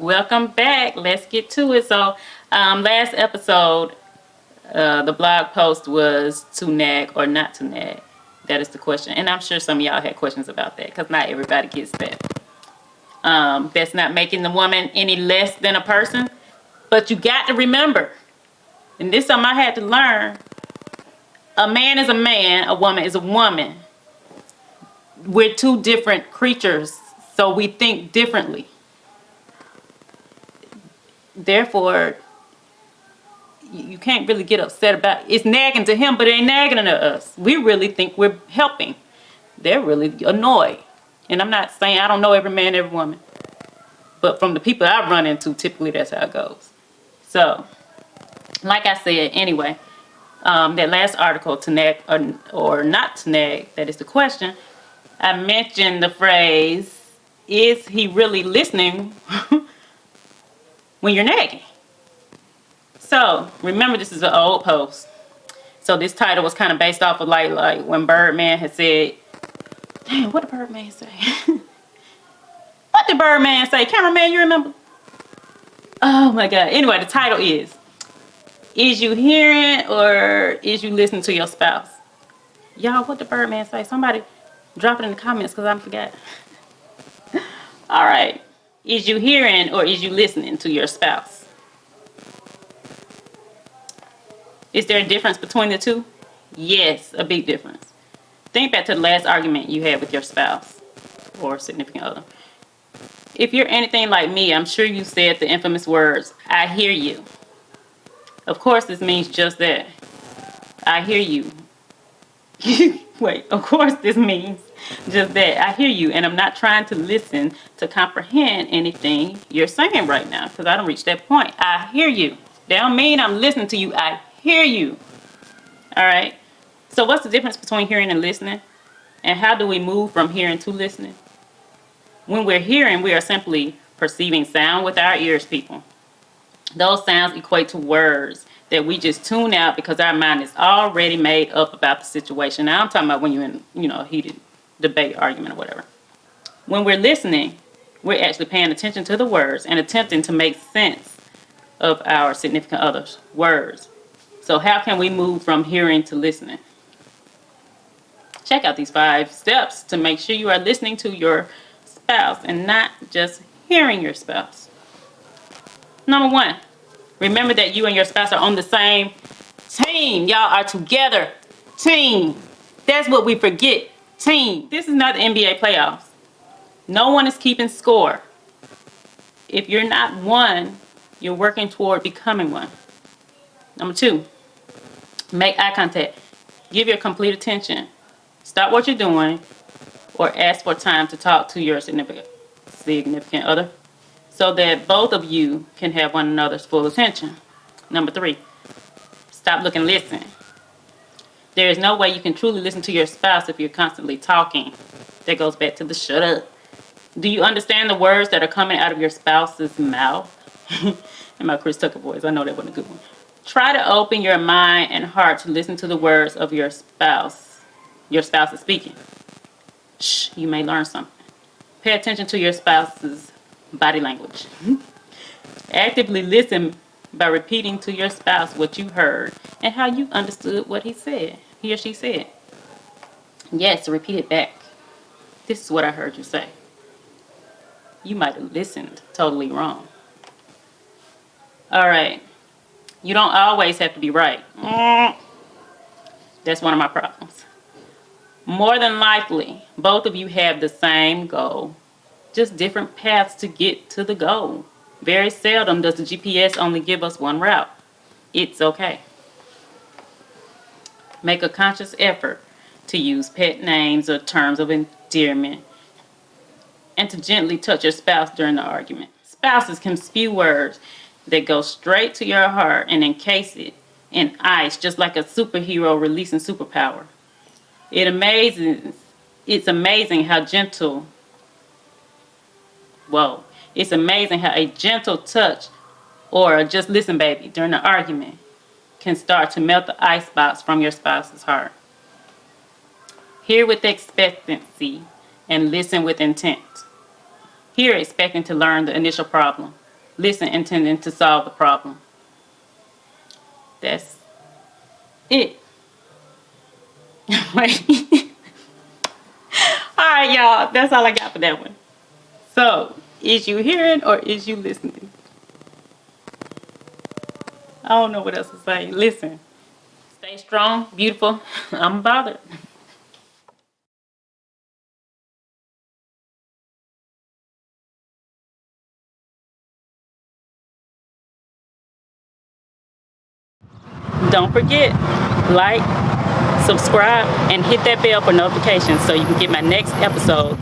Welcome back. Let's get to it. So, last episode, the blog post was to nag or not to nag. That is the question. And I'm sure some of y'all had questions about that because not everybody gets that. That's not making the woman any less than a person. But you got to remember, and this is something I had to learn, a man is a man, a woman is a woman. We're two different creatures, so we think differently. Therefore, you can't really get upset about it. It's nagging to him, but it ain't nagging to us. We really think we're helping. They're really annoyed. And I'm not saying I don't know every man, every woman. But from the people I run into, typically that's how it goes. So, like I said, anyway, that last article, to nag or not to nag, that is the question. I mentioned the phrase, is he really listening when you're nagging? So, remember this is an old post. So this title was kind of based off of like when Birdman had said, damn, what did Birdman say? What did Birdman say? Cameraman, you remember? Oh my God. Anyway, the title is you hearing or is you listening to your spouse? Y'all, what did Birdman say? Somebody drop it in the comments because I forgot. All right. Is you hearing or is you listening to your spouse? Is there a difference between the two? Yes, a big difference. Think back to the last argument you had with your spouse or significant other. If you're anything like me, I'm sure you said the infamous words, I hear you. Of course, this means just that. I hear you. Wait, of course this means just that. I hear you, and I'm not trying to listen to comprehend anything you're saying right now because I don't reach that point. I hear you. That don't mean I'm listening to you. I hear you. All right. So what's the difference between hearing and listening? And how do we move from hearing to listening? When we're hearing, we are simply perceiving sound with our ears, people. Those sounds equate to words that we just tune out because our mind is already made up about the situation. Now I'm talking about when you're in, a heated debate, argument, or whatever. When we're listening, we're actually paying attention to the words and attempting to make sense of our significant other's words. So how can we move from hearing to listening? Check out these 5 steps to make sure you are listening to your spouse and not just hearing your spouse. Number 1, remember that you and your spouse are on the same team. Y'all are together. Team. That's what we forget. Team. This is not the NBA playoffs. No one is keeping score. If you're not one, you're working toward becoming one. Number 2, make eye contact. Give your complete attention. Stop what you're doing or ask for time to talk to your significant other so that both of you can have one another's full attention. Number 3, stop, look, and listen. There is no way you can truly listen to your spouse if you're constantly talking. That goes back to the shut up. Do you understand the words that are coming out of your spouse's mouth? In my Chris Tucker voice, I know that wasn't a good one. Try to open your mind and heart to listen to the words of your spouse. Your spouse is speaking. Shh, you may learn something. Pay attention to your spouse's body language. Actively listen by repeating to your spouse what you heard and how you understood what he or she said. Yes, repeat it back. This is what I heard you say. You might have listened totally wrong. All right. You don't always have to be right. That's one of my problems. More than likely, both of you have the same goal, just different paths to get to the goal. Very seldom does the GPS only give us one route. It's okay. Make a conscious effort to use pet names or terms of endearment and to gently touch your spouse during the argument. Spouses can spew words that go straight to your heart and encase it in ice, just like a superhero releasing superpower. It's amazing how a gentle touch or just listen, baby, during the argument can start to melt the icebox from your spouse's heart. Hear with expectancy and listen with intent. Hear expecting to learn the initial problem. listen intending to solve the problem. That's it. Wait. Alright, y'all. That's all I got for that one. So, is you hearing or is you listening? I don't know what else to say. Listen. Stay strong, beautiful. I'm bothered. Don't forget, like, subscribe, and hit that bell for notifications so you can get my next episodes.